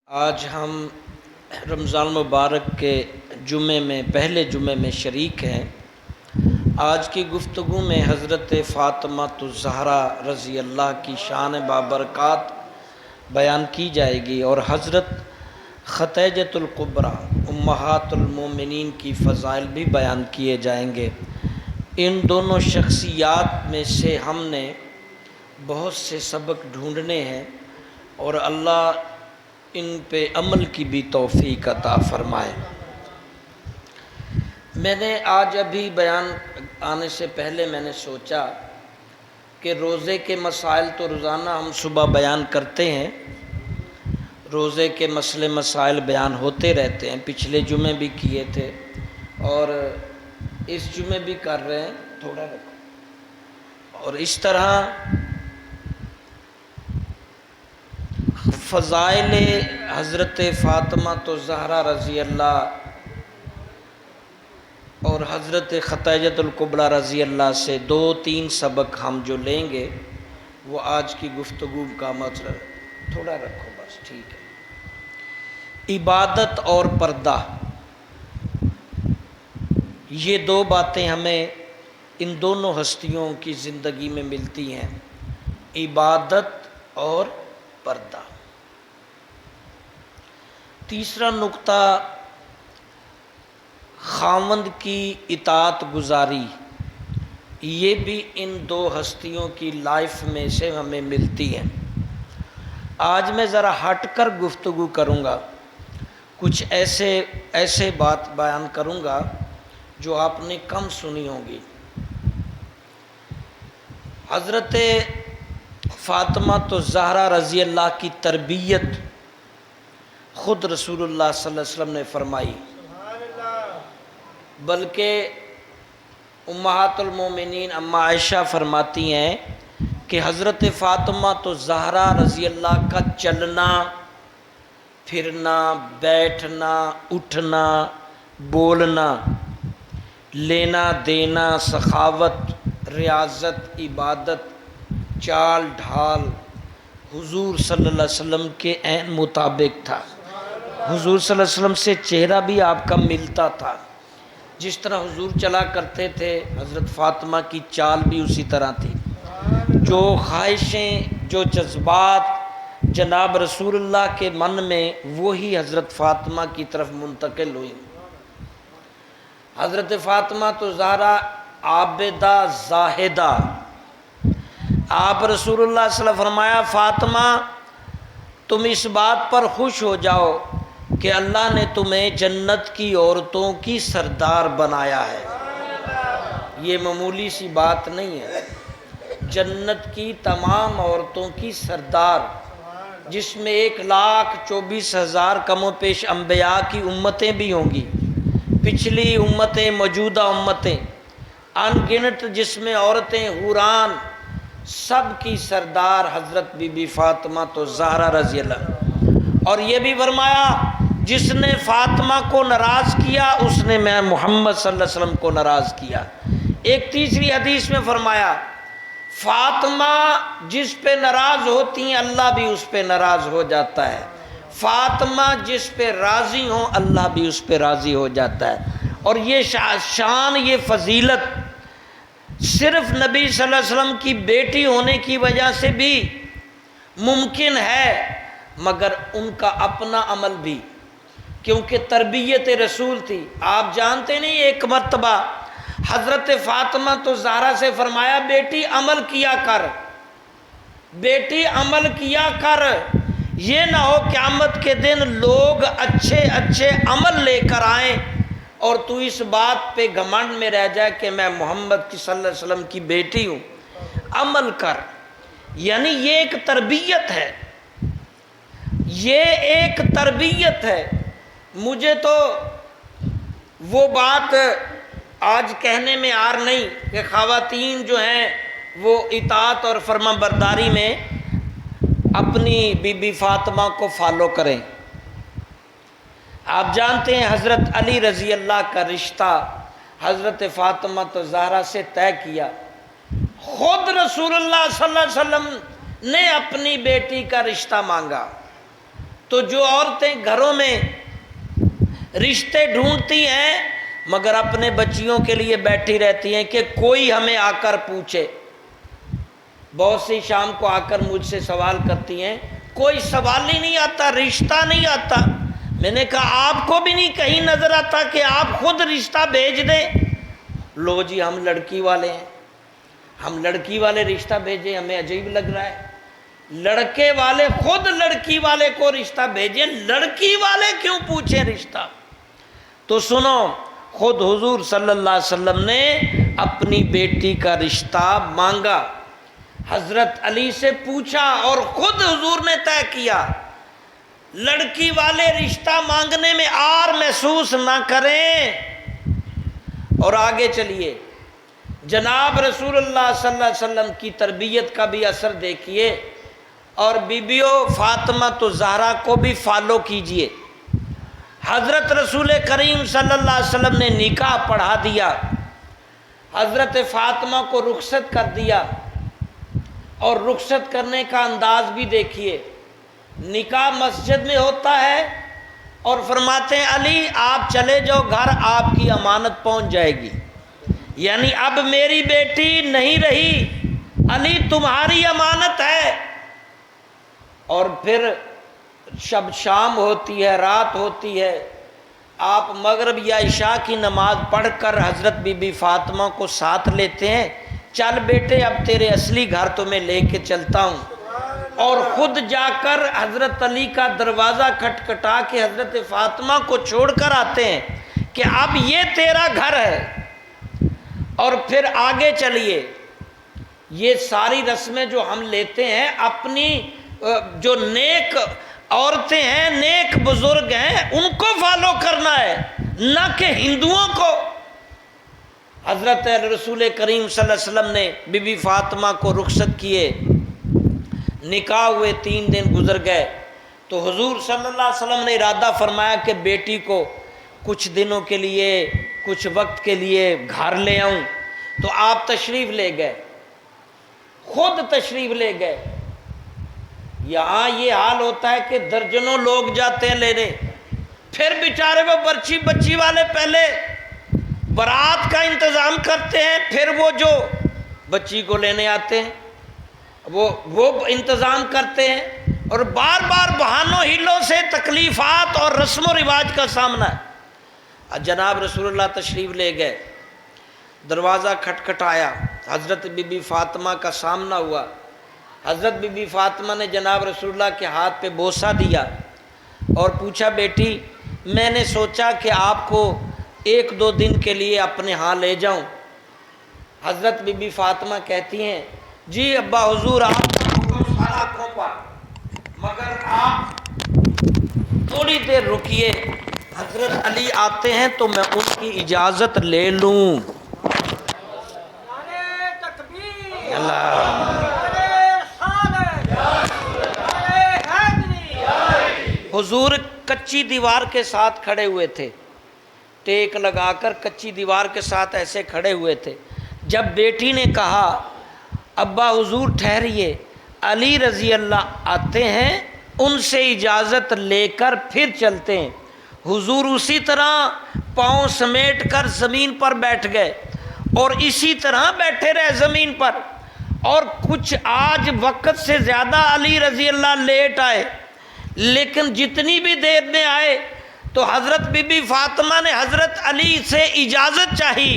آج ہم رمضان مبارک کے جمعے میں پہلے جمعے میں شریک ہیں۔ آج کی گفتگو میں حضرت فاطمہ الزہرا رضی اللہ کی شان بابرکات بیان کی جائے گی اور حضرت خدیجۃ الکبریٰ امہات المومنین کی فضائل بھی بیان کیے جائیں گے۔ ان دونوں شخصیات میں سے ہم نے بہت سے سبق ڈھونڈنے ہیں اور اللہ ان پہ عمل کی بھی توفیق عطا فرمائے۔ میں نے آج ابھی بیان آنے سے پہلے میں نے سوچا کہ روزے کے مسائل تو روزانہ ہم صبح بیان کرتے ہیں، روزے کے مسئلے مسائل بیان ہوتے رہتے ہیں، پچھلے جمعے بھی کیے تھے اور اس جمعے بھی کر رہے ہیں، تھوڑا رکھو۔ اور اس طرح فضائل حضرت فاطمہ الزہرا رضی اللہ اور حضرت خدیجۃ الکبریٰ رضی اللہ سے دو تین سبق ہم جو لیں گے وہ آج کی گفتگو کا مطلب، تھوڑا رکھو بس، ٹھیک ہے۔ عبادت اور پردہ، یہ دو باتیں ہمیں ان دونوں ہستیوں کی زندگی میں ملتی ہیں، عبادت اور پردہ۔ تیسرا نقطہ، خاوند کی اطاعت گزاری، یہ بھی ان دو ہستیوں کی لائف میں سے ہمیں ملتی ہے۔ آج میں ذرا ہٹ کر گفتگو کروں گا، کچھ ایسے بات بیان کروں گا جو آپ نے کم سنی ہوگی۔ حضرت فاطمہ الزہرا رضی اللہ کی تربیت خود رسول اللہ صلی اللہ علیہ وسلم نے فرمائی، بلکہ امہات المومنین اما عائشہ فرماتی ہیں کہ حضرت فاطمہ الزہرا رضی اللہ کا چلنا پھرنا، بیٹھنا، اٹھنا، بولنا، لینا دینا، سخاوت، ریاضت، عبادت، چال ڈھال حضور صلی اللہ علیہ وسلم کے عین مطابق تھا۔ حضور صلی اللہ علیہ وسلم سے چہرہ بھی آپ کا ملتا تھا، جس طرح حضور چلا کرتے تھے حضرت فاطمہ کی چال بھی اسی طرح تھی۔ جو خواہشیں، جو جذبات جناب رسول اللہ کے من میں، وہی حضرت فاطمہ کی طرف منتقل ہوئی۔ حضرت فاطمہ الزہرا عابدہ زاہدہ، آپ رسول اللہ صلی اللہ علیہ وسلم فرمایا، فاطمہ تم اس بات پر خوش ہو جاؤ کہ اللہ نے تمہیں جنت کی عورتوں کی سردار بنایا ہے۔ یہ معمولی سی بات نہیں ہے، جنت کی تمام عورتوں کی سردار، جس میں 1,24,000 کم و پیش انبیاء کی امتیں بھی ہوں گی، پچھلی امتیں، موجودہ امتیں، ان گنت جس میں عورتیں، حوران، سب کی سردار حضرت بی بی فاطمہ الزہرا رضی اللہ۔ اور یہ بھی فرمایا، جس نے فاطمہ کو ناراض کیا اس نے میں محمد صلی اللہ علیہ وسلم کو ناراض کیا۔ ایک تیسری حدیث میں فرمایا، فاطمہ جس پہ ناراض ہوتی ہیں اللہ بھی اس پہ ناراض ہو جاتا ہے، فاطمہ جس پہ راضی ہوں اللہ بھی اس پہ راضی ہو جاتا ہے۔ اور یہ شان، یہ فضیلت صرف نبی صلی اللہ علیہ وسلم کی بیٹی ہونے کی وجہ سے بھی ممکن ہے، مگر ان کا اپنا عمل بھی، کیونکہ تربیت رسول تھی۔ آپ جانتے نہیں، ایک مرتبہ حضرت فاطمہ الزہرا سے فرمایا، بیٹی عمل کیا کر، بیٹی عمل کیا کر، یہ نہ ہو قیامت کے دن لوگ اچھے اچھے عمل لے کر آئیں اور تو اس بات پہ گھمنڈ میں رہ جائے کہ میں محمد صلی اللہ علیہ وسلم کی بیٹی ہوں۔ عمل کر، یعنی یہ ایک تربیت ہے، یہ ایک تربیت ہے۔ مجھے تو وہ بات آج کہنے میں آر نہیں کہ خواتین جو ہیں وہ اطاعت اور فرما برداری میں اپنی بی بی فاطمہ کو فالو کریں۔ آپ جانتے ہیں حضرت علی رضی اللہ کا رشتہ حضرت فاطمہ الزہرا سے طے کیا، خود رسول اللہ صلی اللہ علیہ وسلم نے اپنی بیٹی کا رشتہ مانگا۔ تو جو عورتیں گھروں میں رشتے ڈھونڈتی ہیں مگر اپنے بچیوں کے لیے بیٹھی رہتی ہیں کہ کوئی ہمیں آ کر پوچھے، بہت سی شام کو آ کر مجھ سے سوال کرتی ہیں، کوئی سوال ہی نہیں آتا، رشتہ نہیں آتا۔ میں نے کہا آپ کو بھی نہیں کہیں نظر آتا کہ آپ خود رشتہ بھیج دیں؟ لو جی ہم لڑکی والے ہیں، ہم لڑکی والے رشتہ بھیجیں، ہمیں عجیب لگ رہا ہے۔ لڑکے والے خود لڑکی والے کو رشتہ بھیجیں، لڑکی والے کیوں پوچھیں رشتہ؟ تو سنو، خود حضور صلی اللہ علیہ وسلم نے اپنی بیٹی کا رشتہ مانگا، حضرت علی سے پوچھا اور خود حضور نے طے کیا۔ لڑکی والے رشتہ مانگنے میں آر محسوس نہ کریں۔ اور آگے چلیے، جناب رسول اللہ صلی اللہ علیہ وسلم کی تربیت کا بھی اثر دیکھیے، اور بیبیوں فاطمہ تو زہرا کو بھی فالو کیجئے۔ حضرت رسول کریم صلی اللہ علیہ وسلم نے نکاح پڑھا دیا، حضرت فاطمہ کو رخصت کر دیا، اور رخصت کرنے کا انداز بھی دیکھیے۔ نکاح مسجد میں ہوتا ہے اور فرماتے ہیں علی آپ چلے جاؤ گھر، آپ کی امانت پہنچ جائے گی، یعنی اب میری بیٹی نہیں رہی، علی تمہاری امانت ہے۔ اور پھر شب شام ہوتی ہے، رات ہوتی ہے، آپ مغرب یا عشاء کی نماز پڑھ کر حضرت بی بی فاطمہ کو ساتھ لیتے ہیں، چل بیٹے اب تیرے اصلی گھر تمہیں لے کے چلتا ہوں، اور خود جا کر حضرت علی کا دروازہ کھٹکھٹا کے حضرت فاطمہ کو چھوڑ کر آتے ہیں کہ اب یہ تیرا گھر ہے۔ اور پھر آگے چلیے، یہ ساری رسمیں جو ہم لیتے ہیں اپنی جو نیک عورتیں ہیں، نیک بزرگ ہیں، ان کو فالو کرنا ہے، نہ کہ ہندوؤں کو۔ حضرت رسول کریم صلی اللہ علیہ وسلم نے بی بی فاطمہ کو رخصت کیے، نکاح ہوئے، 3 دن گزر گئے، تو حضور صلی اللہ علیہ وسلم نے ارادہ فرمایا کہ بیٹی کو کچھ دنوں کے لیے، کچھ وقت کے لیے گھر لے آؤں۔ تو آپ تشریف لے گئے، خود تشریف لے گئے۔ یہاں یہ حال ہوتا ہے کہ درجنوں لوگ جاتے ہیں لینے، پھر بیچارے وہ بچی والے پہلے بارات کا انتظام کرتے ہیں، پھر وہ جو بچی کو لینے آتے ہیں وہ انتظام کرتے ہیں، اور بار بار بہانوں ہیلوں سے تکلیفات اور رسم و رواج کا سامنا ہے۔ جناب رسول اللہ تشریف لے گئے، دروازہ کھٹکھٹایا، حضرت بی بی فاطمہ کا سامنا ہوا۔ حضرت بی بی فاطمہ نے جناب رسول اللہ کے ہاتھ پہ بوسہ دیا اور پوچھا بیٹی میں نے سوچا کہ آپ کو 1-2 دن کے لیے اپنے ہاں لے جاؤں۔ حضرت بی بی فاطمہ کہتی ہیں جی ابا حضور آپ کا حکم سارا آنکھوں پر، مگر آپ تھوڑی دیر رکیے، حضرت علی آتے ہیں تو میں ان کی اجازت لے لوں۔ حضور کچی دیوار کے ساتھ کھڑے ہوئے تھے، ٹیک لگا کر کچی دیوار کے ساتھ ایسے کھڑے ہوئے تھے۔ جب بیٹی نے کہا ابا حضور ٹھہریے، علی رضی اللہ آتے ہیں، ان سے اجازت لے کر پھر چلتے ہیں۔ حضور اسی طرح پاؤں سمیٹ کر زمین پر بیٹھ گئے اور اسی طرح بیٹھے رہے زمین پر، اور کچھ آج وقت سے زیادہ علی رضی اللہ لیٹ آئے، لیکن جتنی بھی دیر میں آئے تو حضرت بی بی فاطمہ نے حضرت علی سے اجازت چاہی،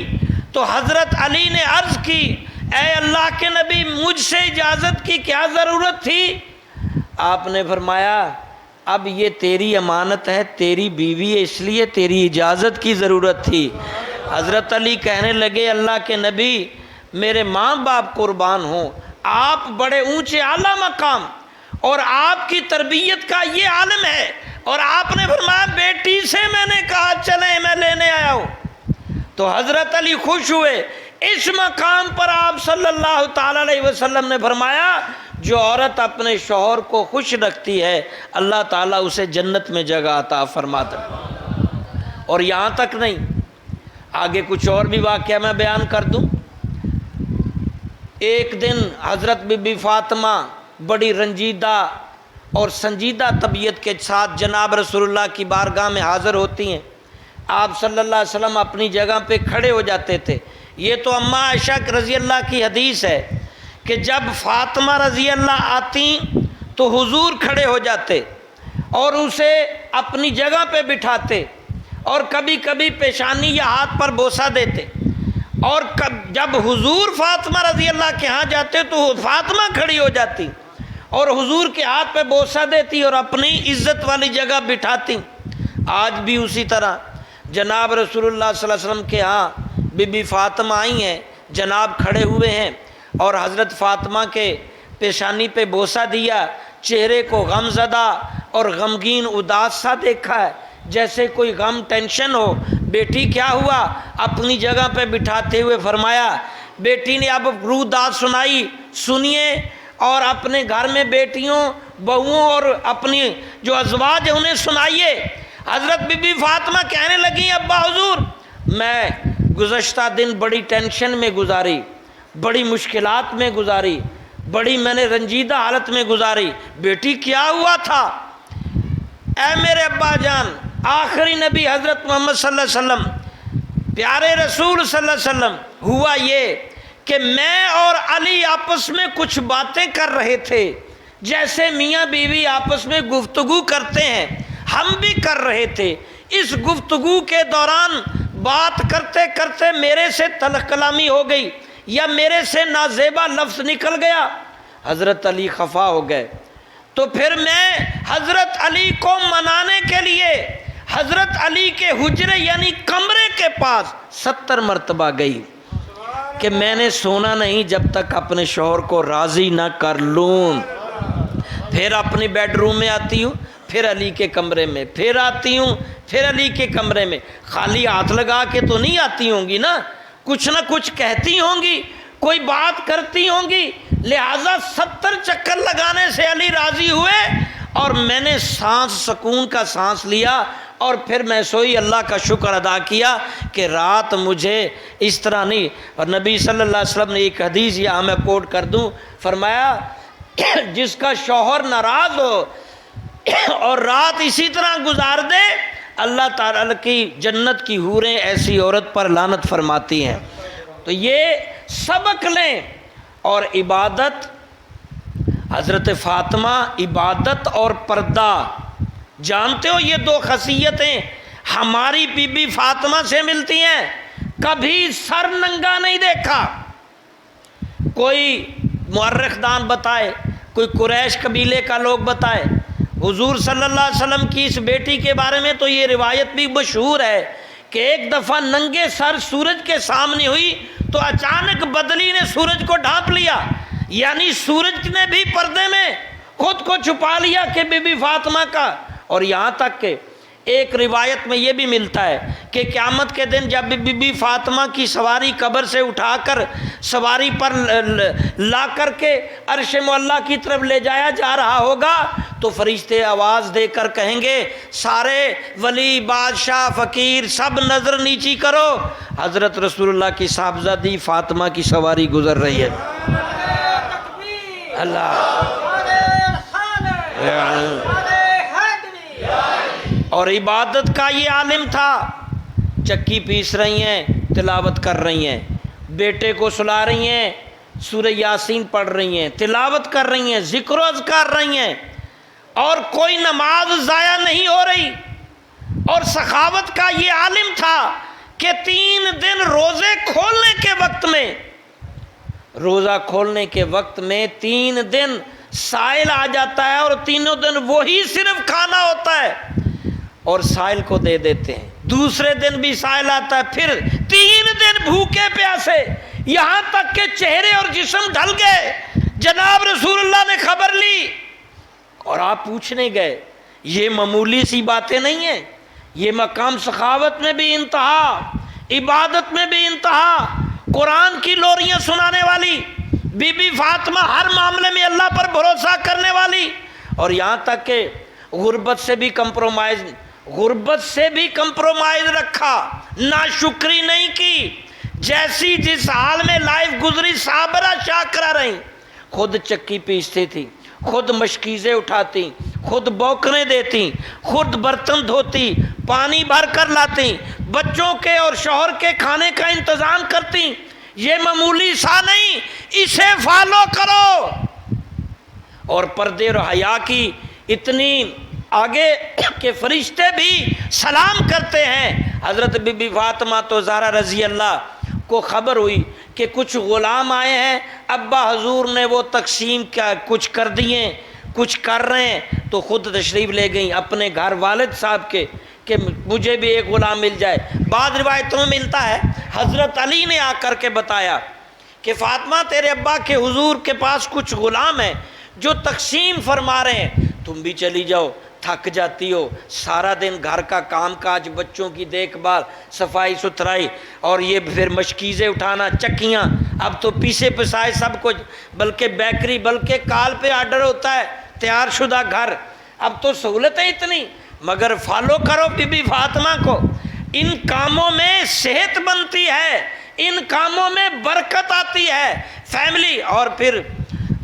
تو حضرت علی نے عرض کی اے اللہ کے نبی مجھ سے اجازت کی کیا ضرورت تھی؟ آپ نے فرمایا اب یہ تیری امانت ہے، تیری بیوی ہے، اس لیے تیری اجازت کی ضرورت تھی۔ حضرت علی کہنے لگے اللہ کے نبی میرے ماں باپ قربان ہوں، آپ بڑے اونچے اعلیٰ مقام اور آپ کی تربیت کا یہ عالم ہے، اور آپ نے فرمایا بیٹی سے میں نے کہا چلیں میں لینے آیا ہوں۔ تو حضرت علی خوش ہوئے۔ اس مقام پر آپ صلی اللہ تعالی علیہ وسلم نے فرمایا جو عورت اپنے شوہر کو خوش رکھتی ہے اللہ تعالیٰ اسے جنت میں جگہ عطا فرماتا ہے۔ اور یہاں تک نہیں، آگے کچھ اور بھی واقعہ میں بیان کر دوں۔ ایک دن حضرت بی بی فاطمہ بڑی رنجیدہ اور سنجیدہ طبیعت کے ساتھ جناب رسول اللہ کی بارگاہ میں حاضر ہوتی ہیں۔ آپ صلی اللہ علیہ وسلم اپنی جگہ پہ کھڑے ہو جاتے تھے۔ یہ تو اماں عائشہ رضی اللہ کی حدیث ہے کہ جب فاطمہ رضی اللہ آتی تو حضور کھڑے ہو جاتے اور اسے اپنی جگہ پہ بٹھاتے اور کبھی کبھی پیشانی یا ہاتھ پر بوسہ دیتے، اور جب حضور فاطمہ رضی اللہ کے ہاں جاتے تو فاطمہ کھڑی ہو جاتی اور حضور کے ہاتھ پہ بوسہ دیتی اور اپنی عزت والی جگہ بٹھاتی۔ آج بھی اسی طرح جناب رسول اللہ صلی اللہ علیہ وسلم کے ہاں بی بی فاطمہ آئی ہیں، جناب کھڑے ہوئے ہیں اور حضرت فاطمہ کے پیشانی پہ بوسہ دیا، چہرے کو غم زدہ اور غمگین اداس سا دیکھا ہے، جیسے کوئی غم ٹینشن ہو۔ بیٹی کیا ہوا؟ اپنی جگہ پہ بٹھاتے ہوئے فرمایا، بیٹی نے اب روح داد سنائی، سنیے، اور اپنے گھر میں بیٹیوں، بہوؤں اور اپنی جو ازواج ہیں انہیں سنائیے۔ حضرت بی بی فاطمہ کہنے لگیں، ابا حضور میں گزشتہ دن بڑی ٹینشن میں گزاری، بڑی مشکلات میں گزاری، بڑی میں نے رنجیدہ حالت میں گزاری۔ بیٹی کیا ہوا تھا؟ اے میرے ابا جان، آخری نبی حضرت محمد صلی اللہ علیہ وسلم، پیارے رسول صلی اللہ علیہ وسلم، ہوا یہ کہ میں اور علی آپس میں کچھ باتیں کر رہے تھے، جیسے میاں بیوی آپس میں گفتگو کرتے ہیں، ہم بھی کر رہے تھے۔ اس گفتگو کے دوران بات کرتے کرتے میرے سے تلخ کلامی ہو گئی یا میرے سے نازیبا لفظ نکل گیا، حضرت علی خفا ہو گئے۔ تو پھر میں حضرت علی کو منانے کے لیے حضرت علی کے حجرے یعنی کمرے کے پاس 70 مرتبہ گئی کہ میں نے سونا نہیں جب تک اپنے شوہر کو راضی نہ کر لوں۔ پھر اپنی بیڈ روم میں آتی ہوں، پھر علی کے کمرے میں، پھر آتی ہوں، پھر علی کے کمرے میں۔ خالی ہاتھ لگا کے تو نہیں آتی ہوں گی نا، کچھ نہ کچھ کہتی ہوں گی، کوئی بات کرتی ہوں گی، لہٰذا 70 چکر لگانے سے علی راضی ہوئے اور میں نے سکون کا سانس لیا، اور پھر میں سوئی، اللہ کا شکر ادا کیا کہ رات مجھے اس طرح نہیں۔ اور نبی صلی اللہ علیہ وسلم نے ایک حدیث یہاں میں کوٹ کر دوں، فرمایا جس کا شوہر ناراض ہو اور رات اسی طرح گزار دے، اللہ تعالیٰ کی جنت کی حوریں ایسی عورت پر لعنت فرماتی ہیں۔ تو یہ سبق لیں۔ اور عبادت، حضرت فاطمہ عبادت اور پردہ، جانتے ہو یہ دو خاصیتیں ہماری بی بی فاطمہ سے ملتی ہیں۔ کبھی سر ننگا نہیں دیکھا۔ کوئی مورخ دان بتائے، کوئی قریش قبیلے کا لوگ بتائے، حضور صلی اللہ علیہ وسلم کی اس بیٹی کے بارے میں تو یہ روایت بھی مشہور ہے کہ ایک دفعہ ننگے سر سورج کے سامنے ہوئی تو اچانک بدلی نے سورج کو ڈھانپ لیا، یعنی سورج نے بھی پردے میں خود کو چھپا لیا کہ بی بی فاطمہ کا۔ اور یہاں تک کہ ایک روایت میں یہ بھی ملتا ہے کہ قیامت کے دن جب بی بی فاطمہ کی سواری قبر سے اٹھا کر سواری پر لا کر کے عرش معلیٰ کی طرف لے جایا جا رہا ہوگا تو فرشتے آواز دے کر کہیں گے، سارے ولی، بادشاہ، فقیر سب نظر نیچی کرو، حضرت رسول اللہ کی صاحبزادی فاطمہ کی سواری گزر رہی ہے۔ اللہ اور عبادت کا یہ عالم تھا، چکی پیس رہی ہیں، تلاوت کر رہی ہیں، بیٹے کو سلا رہی ہیں، سورہ یاسین پڑھ رہی ہیں، تلاوت کر رہی ہیں، ذکر و اذکار رہی ہیں، اور کوئی نماز ضائع نہیں ہو رہی۔ اور سخاوت کا یہ عالم تھا کہ 3 دن روزے کھولنے کے وقت میں، روزہ کھولنے کے وقت میں 3 دن سائل آ جاتا ہے اور تینوں دن وہی صرف کھانا ہوتا ہے اور سائل کو دے دیتے ہیں، دوسرے دن بھی سائل آتا ہے، پھر 3 دن بھوکے پیاسے، یہاں تک کہ چہرے اور جسم ڈھل گئے۔ جناب رسول اللہ نے خبر لی اور آپ پوچھنے گئے۔ یہ معمولی سی باتیں نہیں ہیں، یہ مقام سخاوت میں بھی انتہا، عبادت میں بھی انتہا، قرآن کی لوریاں سنانے والی بی بی فاطمہ، ہر معاملے میں اللہ پر بھروسہ کرنے والی، اور یہاں تک کہ غربت سے بھی کمپرومائز رکھا، ناشکری نہیں کی، جیسی جس حال میں لائف گزری صابرہ شاکرہ رہیں۔ خود چکی پیستی تھی، خود مشکیزیں اٹھاتی، خود بوکریں دیتی، خود برتن دھوتی، پانی بھر کر لاتی، بچوں کے اور شوہر کے کھانے کا انتظام کرتی۔ یہ معمولی سا نہیں، اسے فالو کرو۔ اور پردے اور حیا کی اتنی آگے کہ فرشتے بھی سلام کرتے ہیں۔ حضرت بی بی فاطمہ تو زہرا رضی اللہ کو خبر ہوئی کہ کچھ غلام آئے ہیں، ابا حضور نے وہ تقسیم کیا کچھ کر دیے، کچھ کر رہے ہیں، تو خود تشریف لے گئیں اپنے گھر والد صاحب کے کہ مجھے بھی ایک غلام مل جائے۔ بعض روایتوں میں ملتا ہے حضرت علی نے آ کر کے بتایا کہ فاطمہ تیرے ابا کے حضور کے پاس کچھ غلام ہیں جو تقسیم فرما رہے ہیں، تم بھی چلی جاؤ، تھک جاتی ہو، سارا دن گھر کا کام کاج، بچوں کی دیکھ بھال، صفائی ستھرائی، اور یہ پھر مشکیزیں اٹھانا، چکیاں، اب تو پیسے پسائے سب کچھ، بلکہ بیکری، بلکہ کال پہ آرڈر ہوتا ہے، تیار شدہ گھر، اب تو سہولتیں اتنی، مگر فالو کرو بی بی فاطمہ کو۔ ان کاموں میں صحت بنتی ہے، ان کاموں میں برکت آتی ہے فیملی۔ اور پھر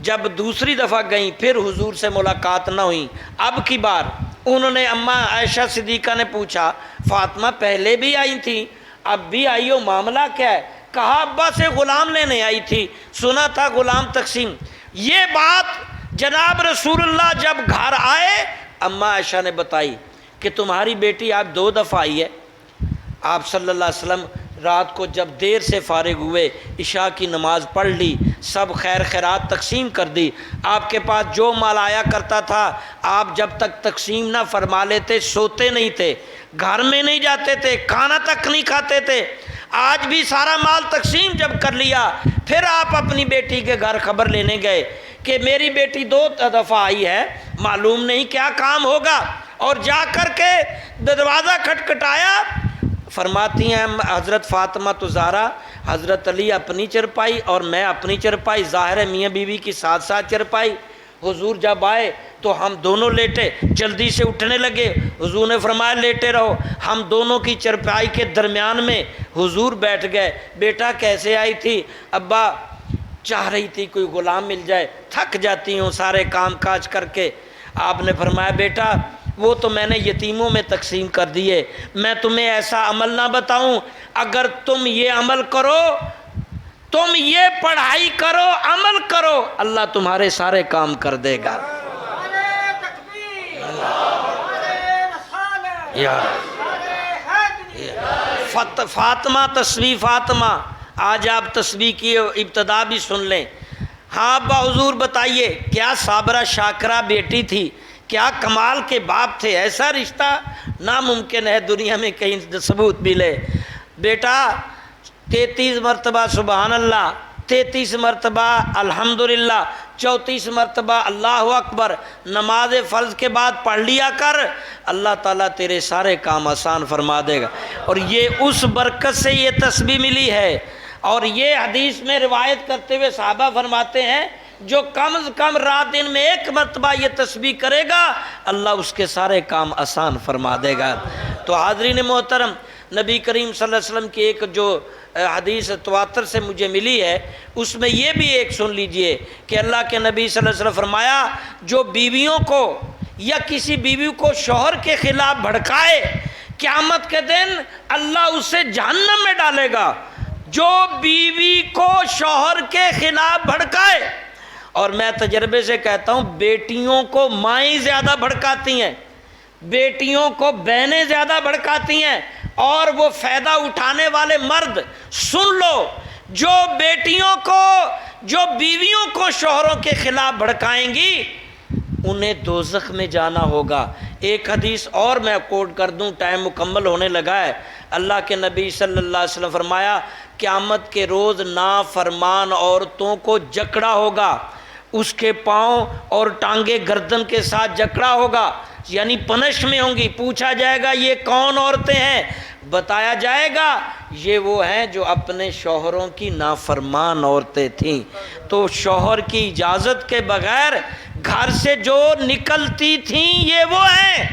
جب دوسری دفعہ گئیں، پھر حضور سے ملاقات نہ ہوئی، اب کی بار انہوں نے اماں عائشہ صدیقہ نے پوچھا فاطمہ پہلے بھی آئی تھی، اب بھی آئی ہو، معاملہ کیا ہے؟ کہا ابا سے غلام لینے آئی تھی، سنا تھا غلام تقسیم۔ یہ بات جناب رسول اللہ جب گھر آئے، اماں عائشہ نے بتائی کہ تمہاری بیٹی آپ 2 دفعہ آئی ہے۔ آپ صلی اللہ علیہ وسلم رات کو جب دیر سے فارغ ہوئے، عشاء کی نماز پڑھ لی، سب خیر خیرات تقسیم کر دی، آپ کے پاس جو مال آیا کرتا تھا آپ جب تک تقسیم نہ فرما لیتے سوتے نہیں تھے، گھر میں نہیں جاتے تھے، کھانا تک نہیں کھاتے تھے۔ آج بھی سارا مال تقسیم جب کر لیا، پھر آپ اپنی بیٹی کے گھر خبر لینے گئے کہ میری بیٹی 2 دفعہ آئی ہے، معلوم نہیں کیا کام ہوگا، اور جا کر کے دروازہ کھٹکھٹایا۔ فرماتی ہیں حضرت فاطمہ تو زہرا، حضرت علی اپنی چرپائی اور میں اپنی چرپائی، ظاہر ہے میاں بیوی کی ساتھ ساتھ چرپائی۔ حضور جب آئے تو ہم دونوں لیٹے، جلدی سے اٹھنے لگے، حضور نے فرمایا لیٹے رہو، ہم دونوں کی چرپائی کے درمیان میں حضور بیٹھ گئے۔ بیٹا کیسے آئی تھی؟ ابا چاہ رہی تھی کوئی غلام مل جائے، تھک جاتی ہوں سارے کام کاج کر کے۔ آپ نے فرمایا بیٹا وہ تو میں نے یتیموں میں تقسیم کر دیے، میں تمہیں ایسا عمل نہ بتاؤں، اگر تم یہ عمل کرو، تم یہ پڑھائی کرو، عمل کرو، اللہ تمہارے سارے کام کر دے گا۔ فاطمہ تسبیح فاطمہ، آج آپ تسبیح کی ابتدا بھی سن لیں۔ ہاں ابا حضور بتائیے، کیا صابرہ شاکرہ بیٹی تھی، کیا کمال کے باپ تھے، ایسا رشتہ ناممکن ہے دنیا میں کہیں ثبوت ملے۔ بیٹا 33 مرتبہ سبحان اللہ، 33 مرتبہ الحمدللہ، 34 مرتبہ اللہ اکبر نماز فرض کے بعد پڑھ لیا کر، اللہ تعالیٰ تیرے سارے کام آسان فرما دے گا۔ اور یہ اس برکت سے یہ تسبیح ملی ہے، اور یہ حدیث میں روایت کرتے ہوئے صحابہ فرماتے ہیں جو کم از کم رات دن میں 1 مرتبہ یہ تسبیح کرے گا، اللہ اس کے سارے کام آسان فرما دے گا۔ تو حاضرین محترم، نبی کریم صلی اللہ علیہ وسلم کی ایک جو حدیث تواتر سے مجھے ملی ہے، اس میں یہ بھی ایک سن لیجئے کہ اللہ کے نبی صلی اللہ علیہ وسلم فرمایا جو بیویوں کو یا کسی بیوی کو شوہر کے خلاف بھڑکائے، قیامت کے دن اللہ اسے جہنم میں ڈالے گا۔ جو بیوی کو شوہر کے خلاف بھڑکائے، اور میں تجربے سے کہتا ہوں بیٹیوں کو مائیں زیادہ بھڑکاتی ہیں، بیٹیوں کو بہنیں زیادہ بھڑکاتی ہیں، اور وہ فائدہ اٹھانے والے مرد سن لو، جو بیویوں کو شوہروں کے خلاف بھڑکائیں گی انہیں دوزخ میں جانا ہوگا۔ ایک حدیث اور میں کوٹ کر دوں، ٹائم مکمل ہونے لگا ہے۔ اللہ کے نبی صلی اللہ علیہ وسلم فرمایا قیامت کے روز نافرمان عورتوں کو جکڑا ہوگا، اس کے پاؤں اور ٹانگیں گردن کے ساتھ جکڑا ہوگا، یعنی پنش میں ہوں گی۔ پوچھا جائے گا یہ کون عورتیں ہیں؟ بتایا جائے گا یہ وہ ہیں جو اپنے شوہروں کی نافرمان عورتیں تھیں۔ تو شوہر کی اجازت کے بغیر گھر سے جو نکلتی تھیں یہ وہ ہیں،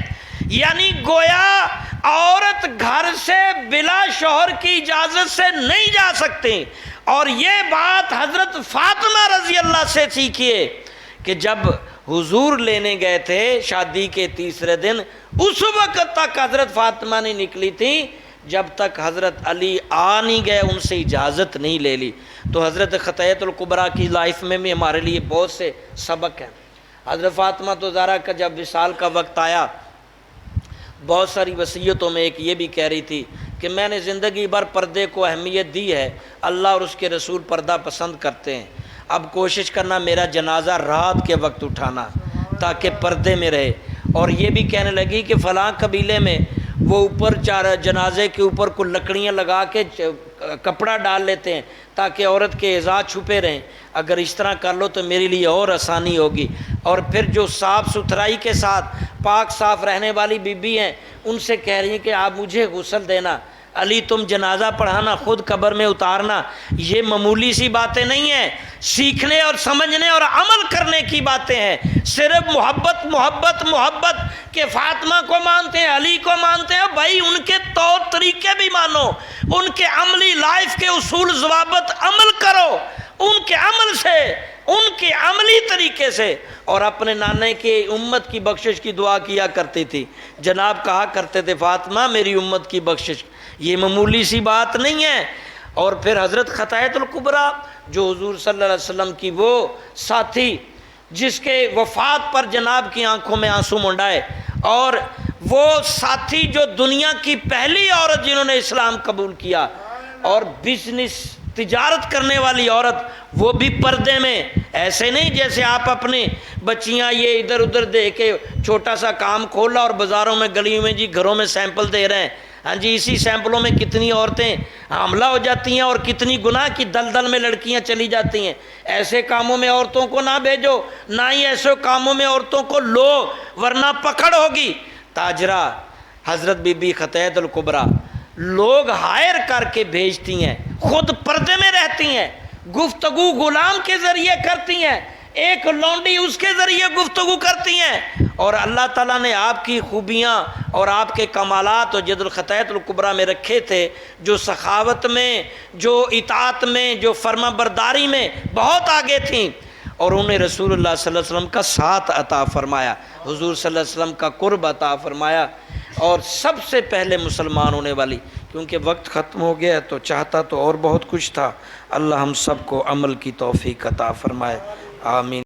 یعنی گویا عورت گھر سے بلا شوہر کی اجازت سے نہیں جا سکتی۔ اور یہ بات حضرت فاطمہ رضی اللہ سے سیکھیے کہ جب حضور لینے گئے تھے شادی کے تیسرے دن، اس وقت تک حضرت فاطمہ نہیں نکلی تھی جب تک حضرت علی آ نہیں گئے، ان سے اجازت نہیں لے لی۔ تو حضرت خطیۃ الکبریٰ کی لائف میں بھی ہمارے لیے بہت سے سبق ہیں۔ حضرت فاطمہ تو زہرا کا جب وصال کا وقت آیا، بہت ساری وصیتوں میں ایک یہ بھی کہہ رہی تھی کہ میں نے زندگی بھر پردے کو اہمیت دی ہے، اللہ اور اس کے رسول پردہ پسند کرتے ہیں، اب کوشش کرنا میرا جنازہ رات کے وقت اٹھانا تاکہ پردے میں رہے۔ اور یہ بھی کہنے لگی کہ فلاں قبیلے میں وہ اوپر جنازے کے اوپر کو لکڑیاں لگا کے کپڑا ڈال لیتے ہیں تاکہ عورت کے اعضاء چھپے رہیں، اگر اس طرح کر لو تو میرے لیے اور آسانی ہوگی۔ اور پھر جو صاف ستھرائی کے ساتھ پاک صاف رہنے والی بی ہیں، ان سے کہہ رہی ہیں کہ آپ مجھے غسل دینا، علی تم جنازہ پڑھانا، خود قبر میں اتارنا۔ یہ معمولی سی باتیں نہیں ہیں، سیکھنے اور سمجھنے اور عمل کرنے کی باتیں ہیں۔ صرف محبت محبت محبت کہ فاطمہ کو مانتے ہیں، علی کو مانتے ہیں، بھائی ان کے طور طریقے بھی مانو، ان کے عملی لائف کے اصول ضوابط عمل کرو، ان کے عمل سے، ان کے عملی طریقے سے۔ اور اپنے نانے کے امت کی بخشش کی دعا کیا کرتی تھی، جناب کہا کرتے تھے فاطمہ میری امت کی بخشش، یہ معمولی سی بات نہیں ہے۔ اور پھر حضرت خطیۃ الکبریٰ جو حضور صلی اللہ علیہ وسلم کی وہ ساتھی جس کے وفات پر جناب کی آنکھوں میں آنسو منڈائے، اور وہ ساتھی جو دنیا کی پہلی عورت جنہوں نے اسلام قبول کیا، اور بزنس تجارت کرنے والی عورت، وہ بھی پردے میں، ایسے نہیں جیسے آپ اپنے بچیاں یہ ادھر ادھر دے کے چھوٹا سا کام کھولا اور بازاروں میں گلیوں میں جی گھروں میں سیمپل دے رہے ہیں، ہاں جی اسی سیمپلوں میں کتنی عورتیں حاملہ ہو جاتی ہیں اور کتنی گناہ کی دلدل میں لڑکیاں چلی جاتی ہیں۔ ایسے کاموں میں عورتوں کو نہ بھیجو، نہ ہی ایسے کاموں میں عورتوں کو لو ورنہ پکڑ ہوگی۔ تاجرہ حضرت بی بی خطیۃ الکبریٰ لوگ ہائر کر کے بھیجتی ہیں، خود پردے میں رہتی ہیں، گفتگو غلام کے ذریعے کرتی ہیں، ایک لونڈی اس کے ذریعے گفتگو کرتی ہیں، اور اللہ تعالیٰ نے آپ کی خوبیاں اور آپ کے کمالات اور جد الخطیۃ الکبریٰ میں رکھے تھے، جو سخاوت میں، جو اطاعت میں، جو فرما برداری میں بہت آگے تھیں، اور انہیں رسول اللہ صلی اللہ علیہ وسلم کا ساتھ عطا فرمایا، حضور صلی اللہ علیہ وسلم کا قرب عطا فرمایا، اور سب سے پہلے مسلمان ہونے والی۔ کیونکہ وقت ختم ہو گیا تو چاہتا تو اور بہت کچھ تھا، اللہ ہم سب کو عمل کی توفیق عطا فرمائے، آمین۔